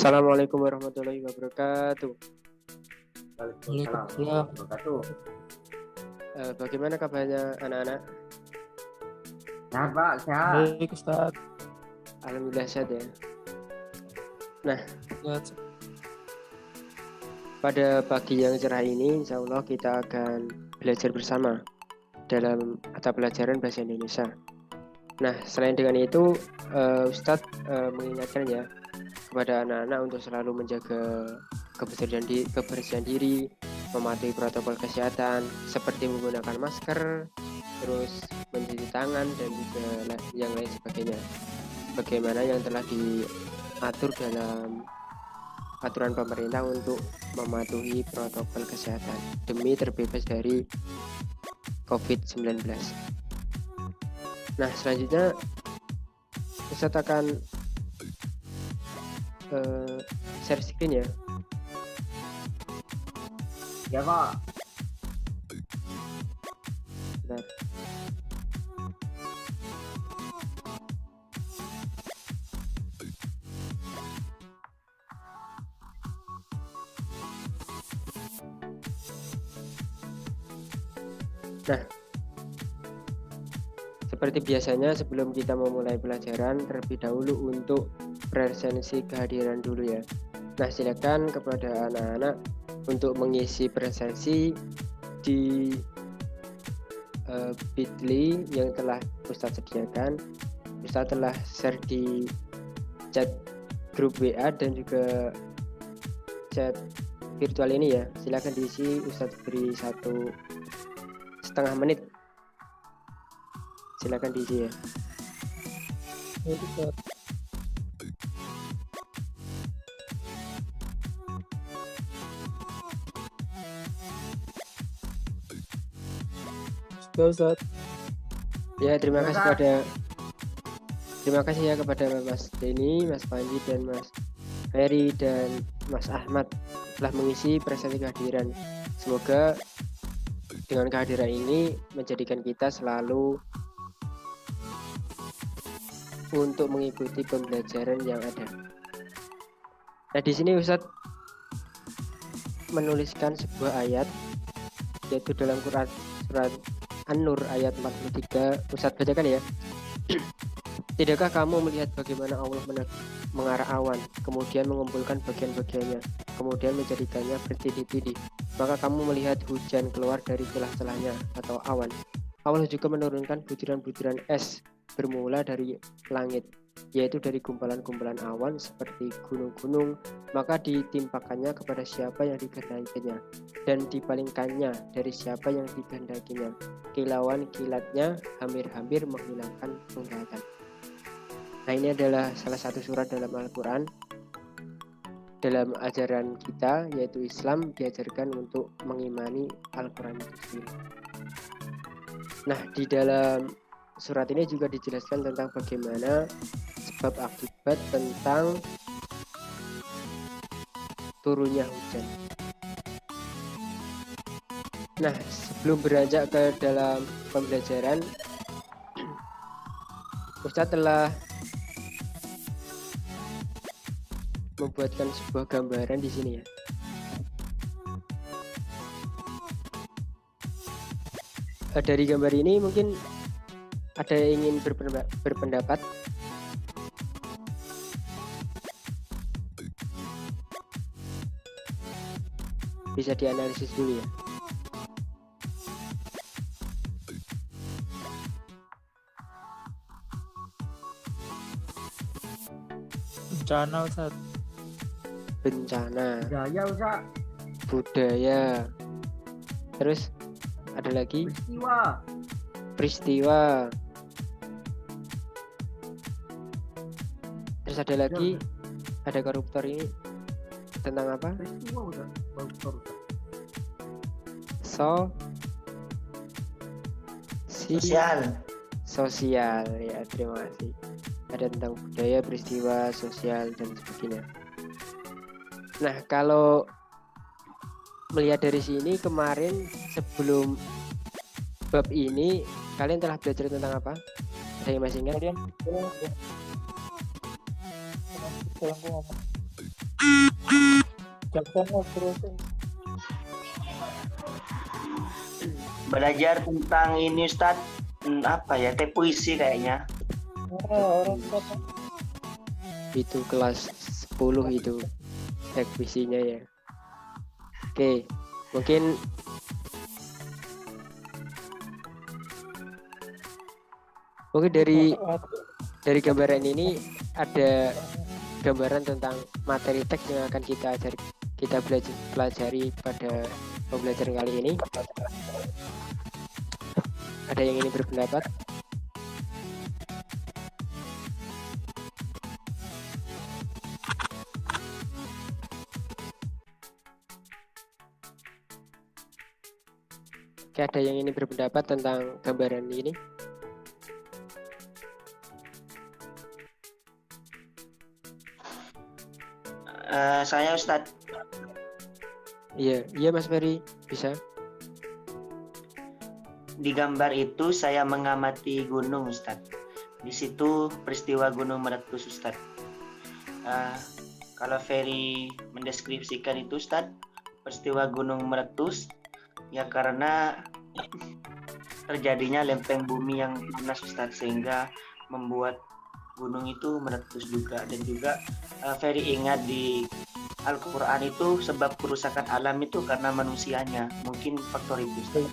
Assalamualaikum warahmatullahi wabarakatuh. Waalaikumsalam Waalaikumsalam. wabarakatuh. Bagaimana kabarnya anak-anak? Sehat Pak, sehat. Baik, Ustaz. Alhamdulillah sehat ya. Sehat. Pada pagi yang cerah ini, insya Allah kita akan belajar bersama dalam mata pelajaran bahasa Indonesia. Nah, selain dengan itu, Ustadz mengingatkan ya kepada anak-anak untuk selalu menjaga kebersihan diri, mematuhi protokol kesehatan seperti menggunakan masker, terus mencuci tangan dan juga yang lain sebagainya. Bagaimana yang telah diatur dalam aturan pemerintah untuk mematuhi protokol kesehatan demi terbebas dari COVID-19. Nah, selanjutnya Ustadz akan share screen ya. Ya Pak. Bentar. Nah, seperti biasanya sebelum kita memulai pelajaran, terlebih dahulu untuk presensi kehadiran dulu ya. Nah, silakan kepada anak-anak untuk mengisi presensi di Bitly yang telah Ustadz sediakan. Ustadz telah share di chat grup WA dan juga chat virtual ini ya. Silakan diisi, Ustadz beri 1,5 menit. Silakan diisi ya. Baik, Ustaz. Sudah, Ustaz. Ya, terima kasih ya kepada Mas Denny, Mas Panji dan Mas Ferry dan Mas Ahmad telah mengisi presensi kehadiran. Semoga dengan kehadiran ini menjadikan kita selalu untuk mengikuti pembelajaran yang ada. Nah, di sini Ustadz menuliskan sebuah ayat yaitu dalam Quran surat An-Nur ayat 43. Ustadz bacakan ya. Tidakkah kamu melihat bagaimana Allah mengarah awan, kemudian mengumpulkan bagian-bagiannya, kemudian menjadikannya bertindih-tindih? Maka kamu melihat hujan keluar dari celah-celahnya atau awan. Allah juga menurunkan butiran-butiran es bermula dari langit, yaitu dari kumpulan-kumpulan awan seperti gunung-gunung, maka ditimpakannya kepada siapa yang dikehendakinya, dan dipalingkannya dari siapa yang dikehendakinya. Kilauan kilatnya hampir-hampir menghilangkan penglihatan. Nah, ini adalah salah satu surat dalam Al-Quran. Dalam ajaran kita, yaitu Islam, diajarkan untuk mengimani Al-Quran itu sendiri. Nah, di dalam surat ini juga dijelaskan tentang bagaimana sebab akibat tentang turunnya hujan. Nah, sebelum beranjak ke dalam pembelajaran, Ustadz telah membuatkan sebuah gambaran di sini ya. Dari gambar ini mungkin ada yang ingin berpendapat. Bisa dianalisis dulu ya. Bencana, Ustaz. Bencana, Budaya Ustaz. budaya, terus ada lagi peristiwa, terus ada lagi ada koruptor. Ini tentang apa? Peristiwa Ustaz. Koruptor Ustaz. Sosial ya, terima kasih. Ada tentang budaya, peristiwa, sosial dan sebagainya. Nah, kalau melihat dari sini, kemarin sebelum bab ini kalian telah belajar tentang apa? Ada yang masih ingat? Kalian dalam ngomong. Contohnya terus. Belajar tentang ini Ustaz, apa ya, teh puisi kayaknya. Orang kata Itu kelas 10 itu teks puisinya ya. Oke, mungkin dari gambaran ini ada gambaran tentang materi teks yang akan kita pelajari pada pembelajaran kali ini. Ada yang ingin berpendapat? Oke, ada yang ingin berpendapat tentang gambaran ini? Saya Ustadz, Iya Mas Ferry, bisa. di gambar itu saya mengamati gunung Ustadz. Di situ peristiwa gunung meletus Ustadz. Kalau Ferry mendeskripsikan itu Ustadz, peristiwa gunung meletus ya karena terjadinya lempeng bumi yang panas Ustadz, sehingga membuat gunung itu meletus juga. Dan juga Ferry ingat di Al-Quran itu sebab kerusakan alam itu karena manusianya, mungkin faktor itu Ustadz.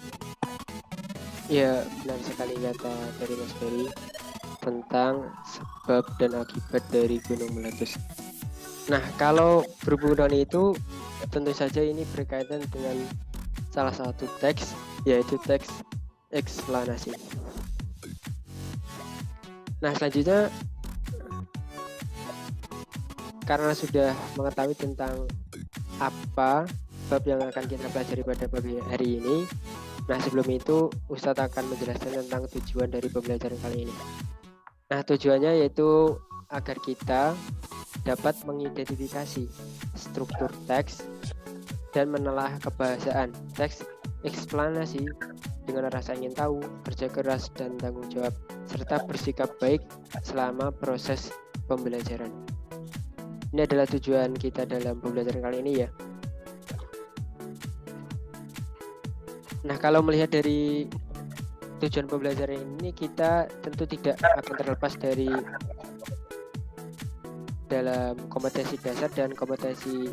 Ya, benar sekali kata dari Mas Ferry tentang sebab dan akibat dari gunung meletus. Nah, kalau berhubungan itu, tentu saja ini berkaitan dengan salah satu teks, yaitu teks eksplanasi. Nah, selanjutnya, karena sudah mengetahui tentang apa bab yang akan kita pelajari pada pagi hari ini, nah sebelum itu Ustadz akan menjelaskan tentang tujuan dari pembelajaran kali ini. Nah, tujuannya yaitu agar kita dapat mengidentifikasi struktur teks dan menelah kebahasaan teks eksplanasi dengan rasa ingin tahu, kerja keras, dan tanggung jawab, serta bersikap baik selama proses pembelajaran. Ini adalah tujuan kita dalam pembelajaran kali ini ya. Nah, kalau melihat dari tujuan pembelajaran ini, kita tentu tidak akan terlepas dari dalam kompetensi dasar dan kompetensi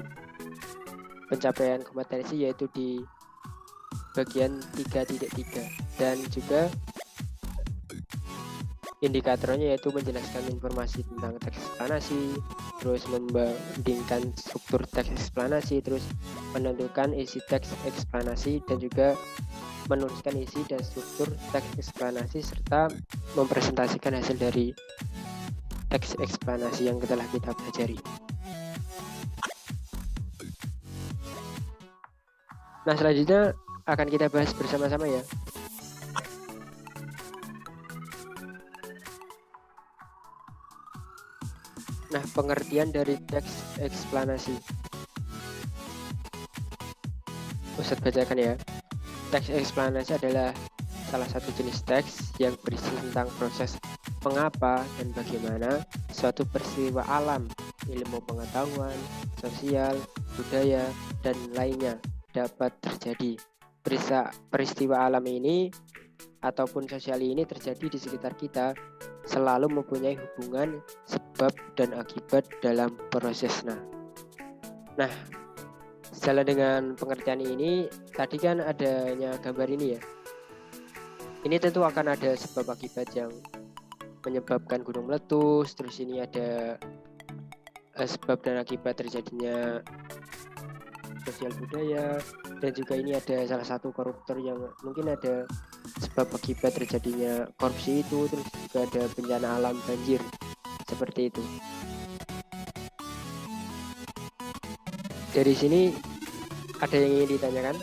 pencapaian kompetensi, yaitu di bagian 3.3, dan juga indikatornya yaitu menjelaskan informasi tentang teks eksplanasi, terus membandingkan struktur teks eksplanasi, terus menentukan isi teks eksplanasi, dan juga menuliskan isi dan struktur teks eksplanasi, serta mempresentasikan hasil dari teks eksplanasi yang telah kita pelajari. Nah, selanjutnya akan kita bahas bersama-sama ya. Nah, pengertian dari teks eksplanasi. Ustadz bacakan ya. Teks eksplanasi adalah salah satu jenis teks yang berisi tentang proses mengapa dan bagaimana suatu peristiwa alam, ilmu pengetahuan, sosial, budaya, dan lainnya dapat terjadi. Peristiwa alam ini ataupun sosial ini terjadi di sekitar kita selalu mempunyai hubungan sebab dan akibat dalam prosesnya. Nah, sejalan dengan pengertian ini, tadi kan adanya gambar ini ya. Ini tentu akan ada sebab akibat yang menyebabkan gunung meletus, terus ini ada sebab dan akibat terjadinya sosial budaya, dan juga ini ada salah satu koruptor yang mungkin ada sebab akibat terjadinya korupsi itu, terus juga ada bencana alam banjir seperti itu. Dari sini ada yang ingin ditanyakan?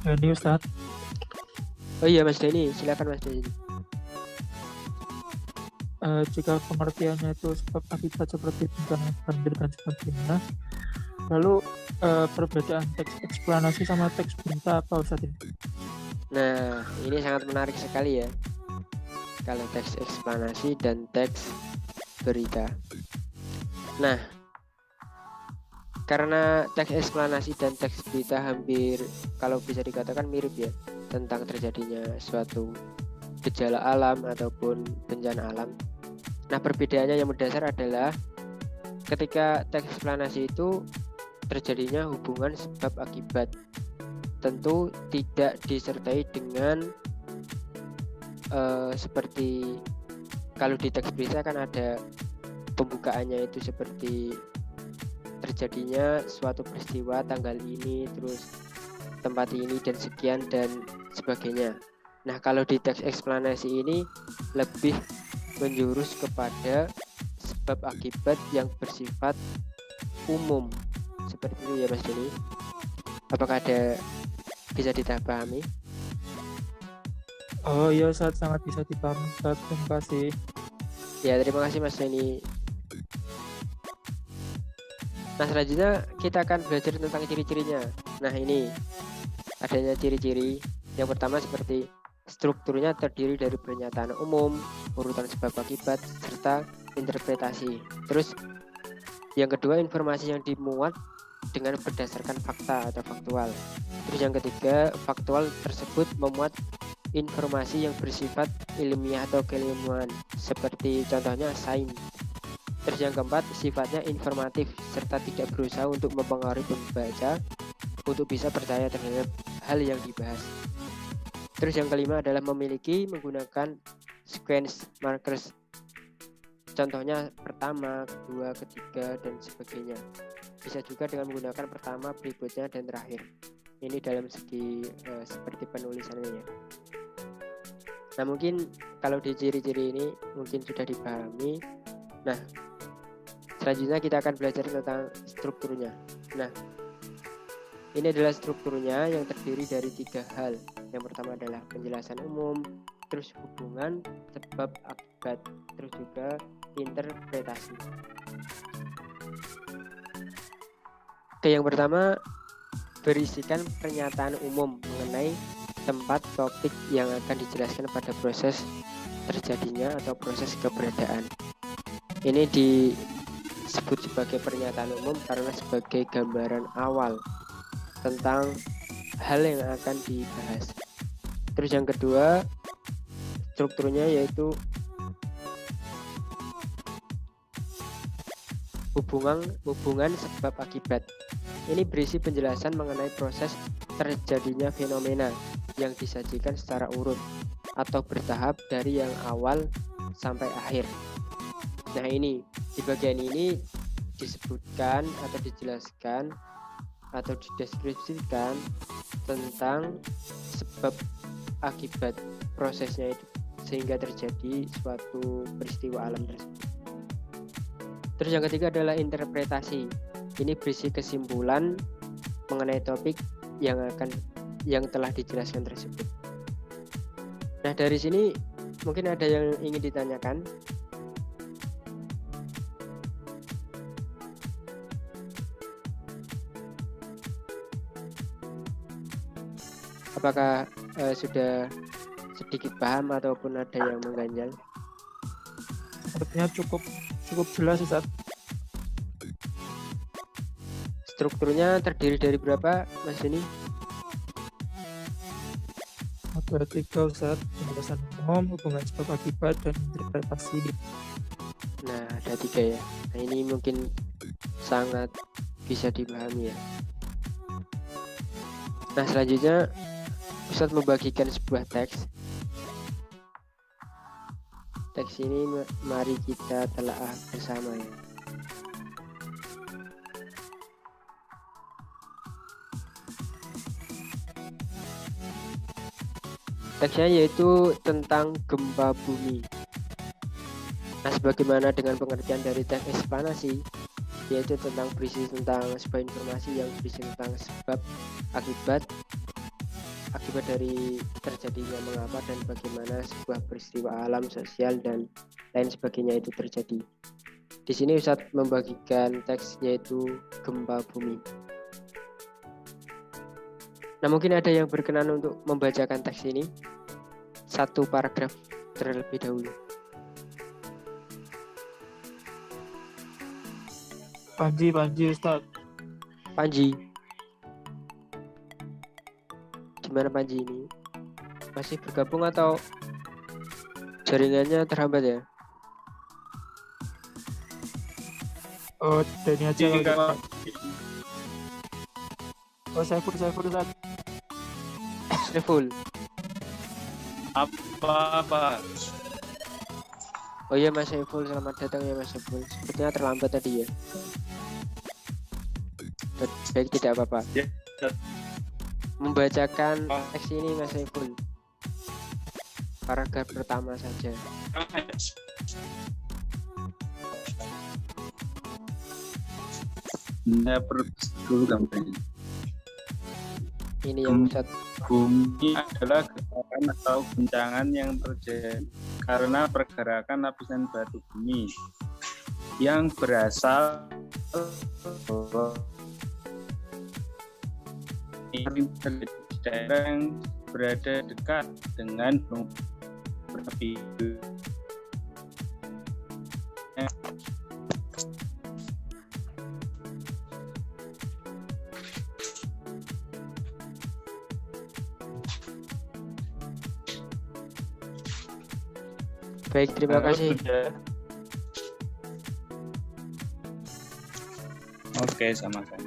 Jadi Ustadz, Oh iya Mas Denny, silakan Mas Denny. jika pengertiannya itu sebab akibat seperti bencana banjir dan sebagainya, lalu perbedaan teks eksplanasi sama teks berita apa Ustadz ini? Nah, ini sangat menarik sekali ya. kalau teks eksplanasi dan teks berita. Nah, karena teks eksplanasi dan teks berita hampir kalau bisa dikatakan mirip ya, tentang terjadinya suatu gejala alam ataupun bencana alam. Nah, perbedaannya yang mendasar adalah ketika teks eksplanasi itu terjadinya hubungan sebab akibat, tentu tidak disertai dengan seperti kalau di teks berita kan ada pembukaannya itu seperti terjadinya suatu peristiwa tanggal ini, terus tempat ini dan sekian dan sebagainya. Nah, kalau di teks eksplanasi ini lebih menjurus kepada sebab akibat yang bersifat umum. Seperti itu ya Mas Deni. Apakah ada bisa dipahami? Oh iya, sangat bisa dipahami. Terima kasih. Ya, terima kasih Mas Deni. Nah, selanjutnya kita akan belajar tentang ciri-cirinya. Nah, ini adanya ciri-ciri. Yang pertama seperti strukturnya terdiri dari pernyataan umum, urutan sebab akibat, serta interpretasi. Terus yang kedua, informasi yang dimuat dengan berdasarkan fakta atau faktual. Terus yang ketiga, faktual tersebut memuat informasi yang bersifat ilmiah atau keilmuan, seperti contohnya sains. Terus yang keempat, sifatnya informatif serta tidak berusaha untuk mempengaruhi pembaca untuk bisa percaya terhadap hal yang dibahas. Terus yang kelima adalah memiliki menggunakan sequence markers. Contohnya pertama, kedua, ketiga, dan sebagainya. Bisa juga dengan menggunakan pertama, berikutnya, dan terakhir. Ini dalam segi seperti penulisannya ya. Nah, mungkin kalau di ciri-ciri ini mungkin sudah dipahami. Nah, selanjutnya kita akan belajar tentang strukturnya. Nah, ini adalah strukturnya yang terdiri dari 3 hal. Yang pertama adalah penjelasan umum, terus hubungan, sebab akibat, terus juga interpretasi. Oke, yang pertama berisikan pernyataan umum mengenai tempat topik yang akan dijelaskan pada proses terjadinya atau proses keberadaan. Ini disebut sebagai pernyataan umum karena sebagai gambaran awal tentang hal yang akan dibahas. Terus yang kedua, strukturnya yaitu hubungan sebab akibat. Ini berisi penjelasan mengenai proses terjadinya fenomena yang disajikan secara urut atau bertahap dari yang awal sampai akhir. Nah, ini di bagian ini disebutkan atau dijelaskan atau dideskripsikan tentang sebab akibat prosesnya itu sehingga terjadi suatu peristiwa alam tersebut. Terus yang ketiga adalah interpretasi. Ini berisi kesimpulan mengenai topik yang telah dijelaskan tersebut. Nah, dari sini mungkin ada yang ingin ditanyakan. Apakah sudah sedikit paham ataupun ada yang mengganjal? Sepertinya cukup jelas, Ustaz. Strukturnya terdiri dari berapa, Mas Deni? Ada 3, Ustaz. Penjelasan umum, hubungan sebab akibat, dan interpretasi. Nah, ada 3 ya. Nah, ini mungkin sangat bisa dipahami ya. Nah, selanjutnya Ustaz membagikan sebuah teks. Teks ini mari kita telaah bersama ya. Teksnya yaitu tentang gempa bumi. Nah, sebagaimana dengan pengertian dari teks eksplanasi, yaitu tentang berisi tentang sebuah informasi yang berisi tentang sebab akibat dari terjadinya mengapa dan bagaimana sebuah peristiwa alam, sosial, dan lain sebagainya itu terjadi. Di sini Ustadz membagikan teks yaitu gempa bumi. Nah, mungkin ada yang berkenan untuk membacakan teks ini. 1 paragraf terlebih dahulu. Panji Ustaz. Panji, gimana Panji ini? Masih bergabung atau jaringannya terhambat ya? Oh, Dani aja Jadi kalau kalau gitu. Oh, saya full Ustaz. Sudah full. apa Oh iya Mas Saiful, selamat datang ya Mas Saiful. Sepertinya terlambat tadi ya. Baik, tidak apa-apa. Ya. Membacakan teks ini Mas Saiful. Paragraf pertama saja. Nah, dulu gambarnya. Ini yang Ustaz. Bumi adalah getaran atau guncangan yang terjadi karena pergerakan lapisan batu bumi yang berasal dari daerah yang berada dekat dengan gunung berapi. Baik, terima kasih. Oke, sama-sama.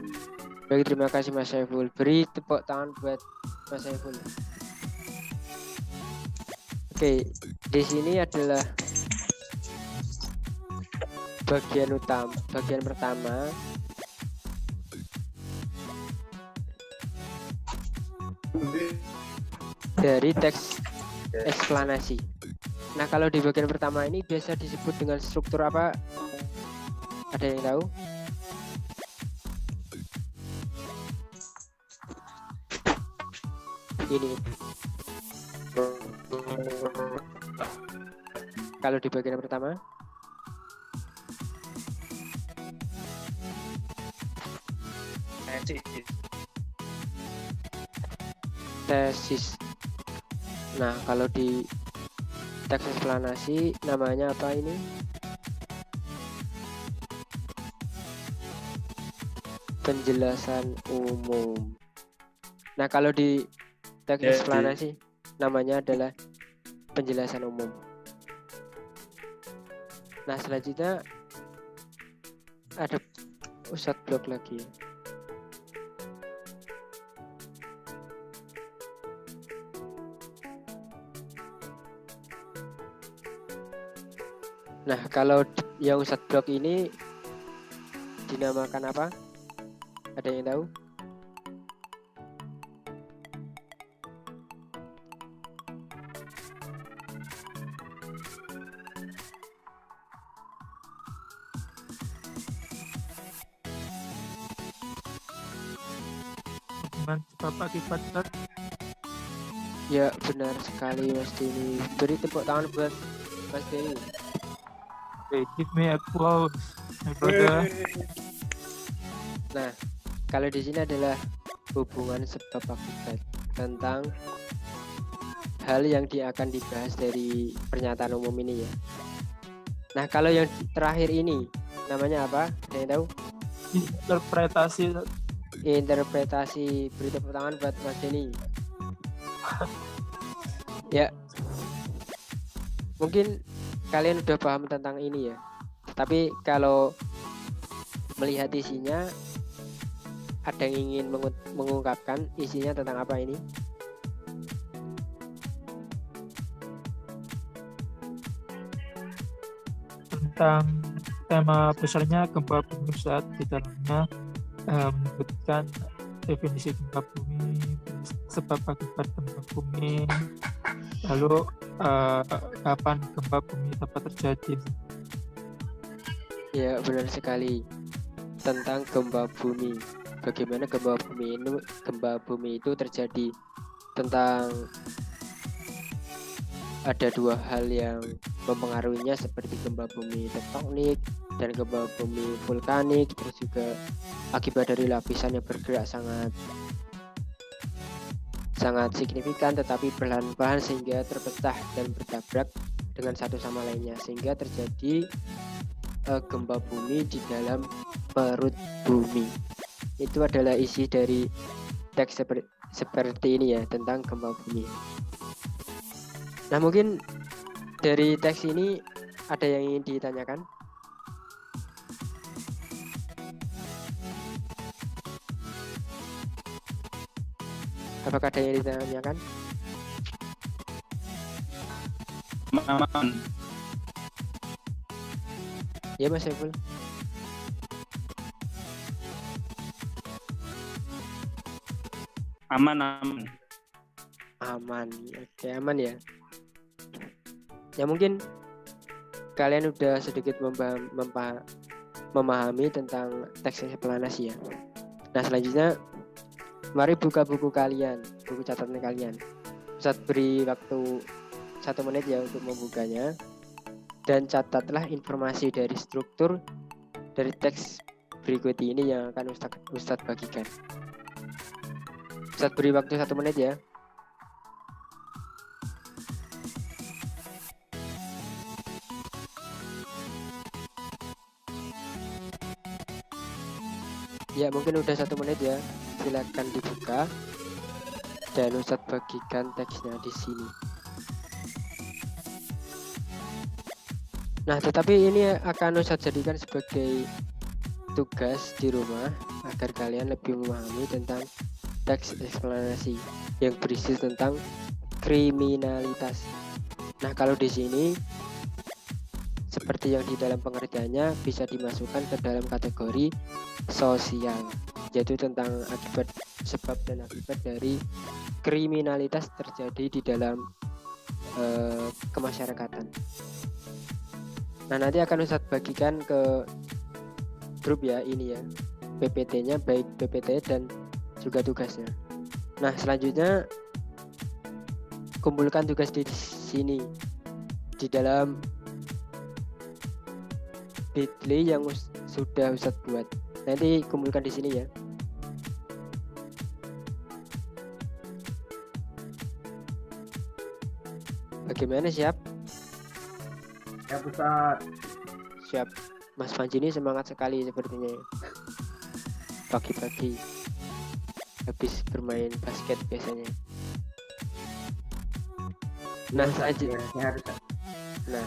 Baik, terima kasih Mas Saiful. Beri tepuk tangan buat Mas Saiful. Oke, di sini adalah bagian pertama dari teks eksplanasi. Nah, kalau di bagian pertama ini biasa disebut dengan struktur apa? Ada yang tahu? Ini. Kalau di bagian pertama, tesis. Nah, kalau di teks eksplanasi namanya apa ini? Penjelasan umum. Nah, kalau di teks eksplanasi namanya adalah penjelasan umum. Nah, selanjutnya ada Ustadz blog lagi. Nah, kalau yang Ustadz blog ini dinamakan apa? Ada yang tahu? Hubungan sebab akibat Ustaz. Ya, benar sekali Mas Denny. Beri tepuk tangan buat Mas Denny. Okay, give me applause, my brother. Nah, kalau di sini adalah hubungan sebab akibat tentang hal yang akan dibahas dari pernyataan umum ini ya. Nah, kalau yang terakhir ini namanya apa? Ada yang tahu? Interpretasi. Interpretasi. Beri tepuk tangan buat Mas Denny. Ya, mungkin kalian udah paham tentang ini ya. Tapi kalau melihat isinya, ada yang ingin mengungkapkan isinya tentang apa ini? Tentang tema besarnya gempa bumi saat di dalamnya menyebutkan definisi gempa bumi, sebab akibat gempa bumi, lalu kapan gempa bumi dapat terjadi. Ya, benar sekali. Tentang gempa bumi. Bagaimana gempa bumi itu terjadi. Tentang ada dua hal yang mempengaruhinya seperti gempa bumi tektonik dan gempa bumi vulkanik, terus juga akibat dari lapisan yang bergerak sangat signifikan tetapi perlahan-lahan sehingga terpecah dan bertabrak dengan satu sama lainnya sehingga terjadi gempa bumi di dalam perut bumi. Itu adalah isi dari teks seperti ini ya, tentang gempa bumi. Nah, mungkin dari teks ini ada yang ingin ditanyakan? Apakah ada yang ditanyakan? Aman. Ya Mas Saiful. Aman. Aman. Oke, aman ya. Ya mungkin kalian udah sedikit memahami tentang teks eksplanasi ya. Nah, selanjutnya mari buka buku kalian, buku catatan kalian. Ustadz beri waktu 1 menit ya untuk membukanya. Dan catatlah informasi dari struktur dari teks berikut ini yang akan Ustadz bagikan. Ustadz beri waktu 1 menit ya. Ya mungkin udah 1 menit ya. Silakan dibuka dan Ustadz bagikan teksnya di sini. Nah, tetapi ini akan Ustadz jadikan sebagai tugas di rumah agar kalian lebih memahami tentang teks eksplanasi yang berisi tentang kriminalitas. Nah, kalau di sini seperti yang di dalam pengertiannya bisa dimasukkan ke dalam kategori sosial, yaitu tentang akibat, sebab dan akibat dari kriminalitas terjadi di dalam kemasyarakatan. Nah, nanti akan Ustadz bagikan ke grup ya, ini ya, PPT-nya, baik PPT dan juga tugasnya. Nah, selanjutnya kumpulkan tugas di sini di dalam Bitly yang sudah Ustadz buat. Nanti kumpulkan di sini ya. Bagaimana, siap? Ya Ustaz. Siap. Mas Panji ini semangat sekali sepertinya. Pagi-pagi habis bermain basket biasanya. Nah, Ya, saya harus. Nah,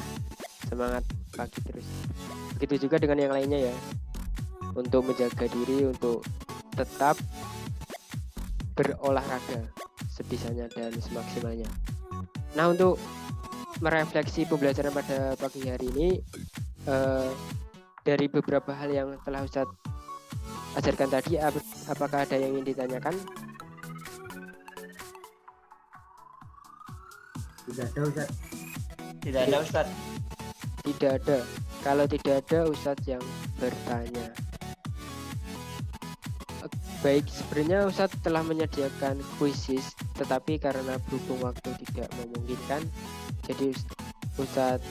semangat pagi terus. Begitu juga dengan yang lainnya ya. Untuk menjaga diri, untuk tetap berolahraga sebisanya dan semaksimalnya. Nah, untuk merefleksi pembelajaran pada pagi hari ini, dari beberapa hal yang telah Ustadz ajarkan tadi, apakah ada yang ingin ditanyakan? Tidak ada Ustaz. Tidak ada Ustaz. Tidak ada. Kalau tidak ada, Ustadz yang bertanya. Baik, sebenarnya Ustadz telah menyediakan kuisis, tetapi karena berhubung waktu tidak memungkinkan, jadi Ustadz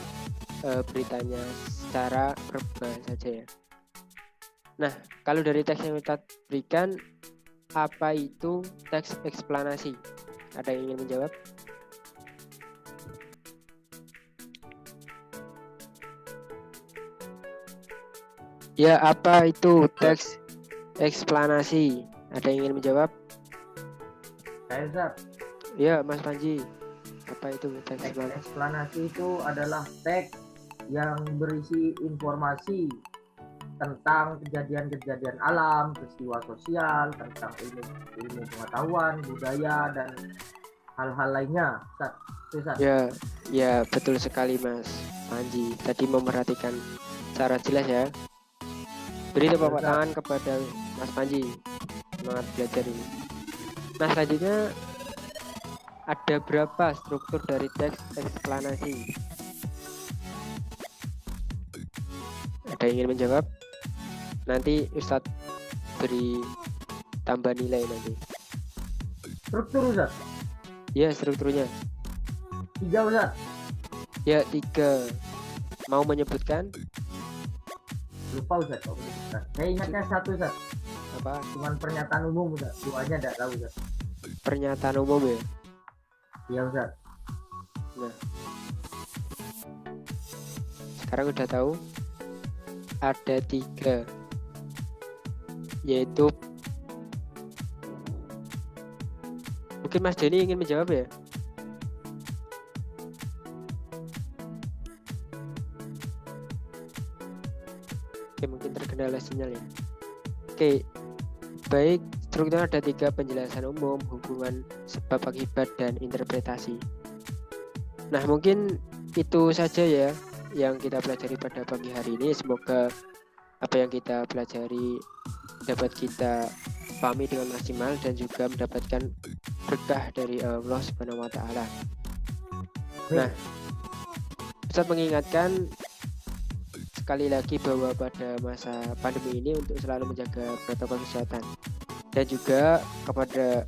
beritanya secara verbal saja ya. Nah, kalau dari teks yang Ustadz berikan, apa itu teks eksplanasi? Ada yang ingin menjawab? Ya, apa itu teks eksplanasi? Ada yang ingin menjawab? Saya Ustaz. Ya, Mas Panji. Apa itu teks Teks eksplanasi? eksplanasi itu adalah teks yang berisi informasi tentang kejadian-kejadian alam, peristiwa sosial, tentang ilmu pengetahuan, budaya, dan hal-hal lainnya. Ustaz. Ustaz. Ya, betul sekali Mas Panji. Tadi memperhatikan secara jelas ya. Beri tepuk tangan kepada Mas Panji. Semangat belajar ini. Nah, selanjutnya ada berapa struktur dari teks eksplanasi? Ada yang ingin menjawab? Nanti Ustadz beri tambah nilai nanti. Struktur Ustaz. Ya, strukturnya. 3 Ustaz. Ya, 3. Mau menyebutkan? Lupa Ustaz. Saya ingatnya 1 Ustaz. Apa? Cuman pernyataan umum Ustaz. 2-nya enggak tahu Ustaz. Pernyataan umum ya? Iya Ustaz. Nah, sekarang udah tahu ada 3, yaitu mungkin Mas Denny ingin menjawab ya. Oke, mungkin terkendala sinyal ya. Oke, baik, struktur ada 3: penjelasan umum, hubungan sebab akibat, dan interpretasi. Nah, mungkin itu saja ya yang kita pelajari pada pagi hari ini. Semoga apa yang kita pelajari dapat kita pahami dengan maksimal dan juga mendapatkan berkah dari Allah Subhanahu wa taala. Nah, Ustaz mengingatkan sekali lagi bahwa pada masa pandemi ini untuk selalu menjaga protokol kesehatan, dan juga kepada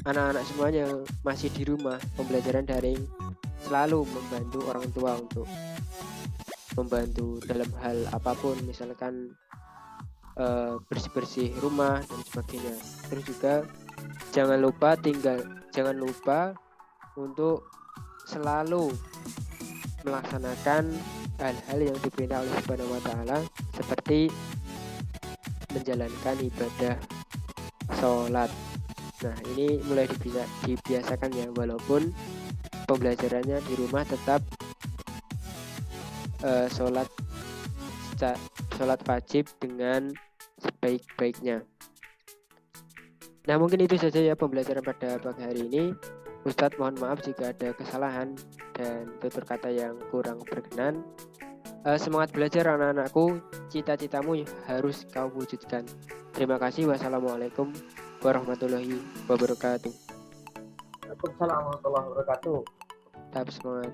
anak-anak semuanya yang masih di rumah, pembelajaran daring selalu membantu orang tua untuk membantu dalam hal apapun, misalkan bersih-bersih rumah dan sebagainya. Terus juga jangan lupa untuk selalu melaksanakan hal-hal yang diperintah oleh Subhanahu wa taala, seperti menjalankan ibadah sholat. Nah, ini mulai dibiasakan ya, walaupun pembelajarannya di rumah tetap sholat wajib dengan sebaik-baiknya. Nah, mungkin itu saja ya pembelajaran pada pagi hari ini. Ustadz mohon maaf jika ada kesalahan dan tutur kata yang kurang berkenan. Semangat belajar anak-anakku, cita-citamu harus kau wujudkan. Terima kasih. Wassalamualaikum warahmatullahi wabarakatuh. Waalaikumsalam warahmatullahi wabarakatuh. Tetap semangat.